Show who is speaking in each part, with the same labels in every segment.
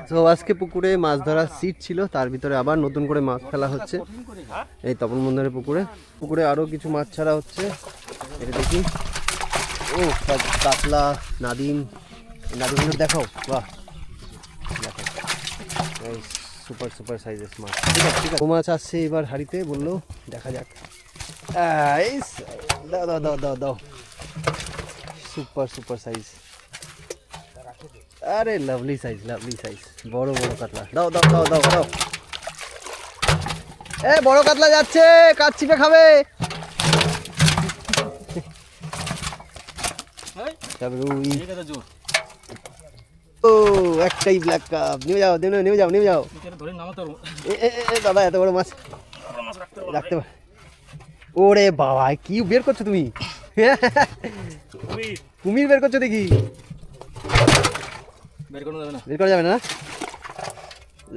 Speaker 1: তো আজকে পুকুরে মাছ ধরার সিট ছিল, তার ভিতরে আবার নতুন করে মাছ ফেলা হচ্ছে এই তপন বন্ধনের পুকুরে। পুকুরে আরও কিছু মাছ ছাড়া হচ্ছে, এটা দেখি। ও সব কাতলা, নাদিম। নাদিমগুলো দেখো, বাহ দেখো, এই সুপার সুপার সাইজের মাছ। ঠিক আছে ঠিক আছে, মাছ আসছে এবার হাড়িতে, বললো দেখা যাক। দাও দাও দাও দাও দাও, সুপার সুপার সাইজ। আরে লাভলি সাইজ, লাভলি সাইজ, বড় বড় কাতলা। দাও দাও দাও দাও দাও। এ বড় কাতলা যাচ্ছে, কাঠ চিপে খাবে। ও একটাই ব্ল্যাক কাপ, নিয়ে যাও নিয়ে যাও নিয়ে যাও। দাদা এত বড় মাছ রাখতে পার? ওরে বাবা, কি বের করছো তুমি? কুমির বের করছো দেখি। বের করা যাবে না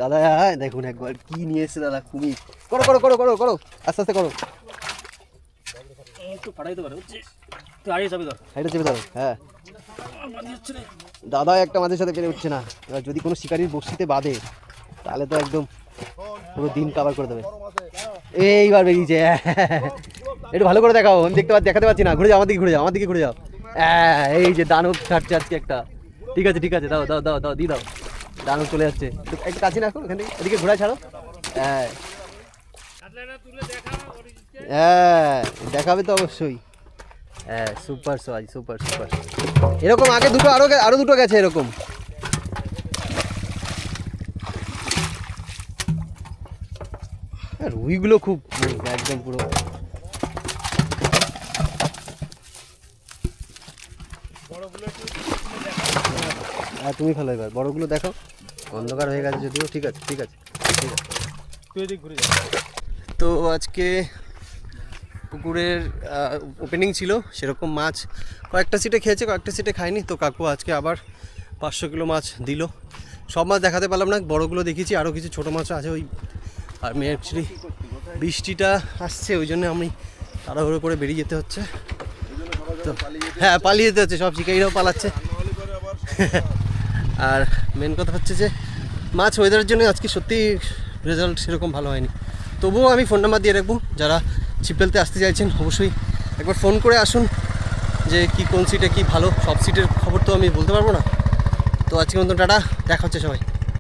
Speaker 1: দাদা। দেখুন একবার কি নিয়ে এসছে দাদা, কুমির। করো করো করো করো করো, আস্তে আস্তে করো। হ্যাঁ দাদা একটা মাঝের সাথে পেরে উঠছে না। এবার যদি কোনো শিকারির বড়শিতে বাঁধে তাহলে তো একদম পুরো দিন কাভার করে দেবে। এইবার বেরিয়েছে, একটু ভালো করে দেখাও, আমি দেখাতে পাচ্ছি না। ঘুরে যাও, আমার দিকে ঘুরে যাও, আমার দিকে ঘুরে যাও। এই যে দানব ছাড়ছে আজকে একটা। ঠিক আছে ঠিক আছে, দাও দাও দাও দাও, দিয়ে দাও। দানব চলে যাচ্ছে, একটু কাছে না এখন, এখান থেকে এদিকে ঘোরা ছাড়ো। হ্যাঁ হ্যাঁ দেখাবে তো অবশ্যই। হ্যাঁ সুপার সাইজ, সুপার সুপার। এরকম আগে দুটো আরো দুটো গেছে এরকম। রুইগুলো খুব একদম পুরো। হ্যাঁ তুমি ফেলো এবার, বড়গুলো দেখো। অন্ধকার হয়ে গেছে যদিও, ঠিক আছে ঠিক আছে ঠিক আছে। তো আজকে পুকুরের ওপেনিং ছিল, সেরকম মাছ কয়েকটা সিটে খেয়েছে, কয়েকটা সিটে খায়নি। তো কাকু আজকে আবার 500 কিলো মাছ দিল। সব মাছ দেখাতে পারলাম না, বড়গুলো দেখিয়েছি, আরও কিছু ছোটো মাছ আছে ওই। আর অ্যাকচুয়ালি বৃষ্টিটা আসছে, ওই জন্য আমি তাড়াহুড়ো করে বেরিয়ে যেতে হচ্ছে। তো হ্যাঁ পালিয়ে যেতে হচ্ছে, সব শিকারিরাও পালাচ্ছে। আর মেন কথা হচ্ছে যে মাছ ওয়েদারের জন্য আজকে সত্যি রেজাল্ট সেরকম ভালো হয়নি। তবুও আমি ফোন নাম্বার দিয়ে রাখবো, যারা ছিপ ফেলতে আসতে চাইছেন অবশ্যই একবার ফোন করে আসুন, যে কি কোন সিটে কি ভালো। সব সিটের খবর তো আমি বলতে পারবো না। তো আজকের মতন টাটা, দেখা হচ্ছে সবাই।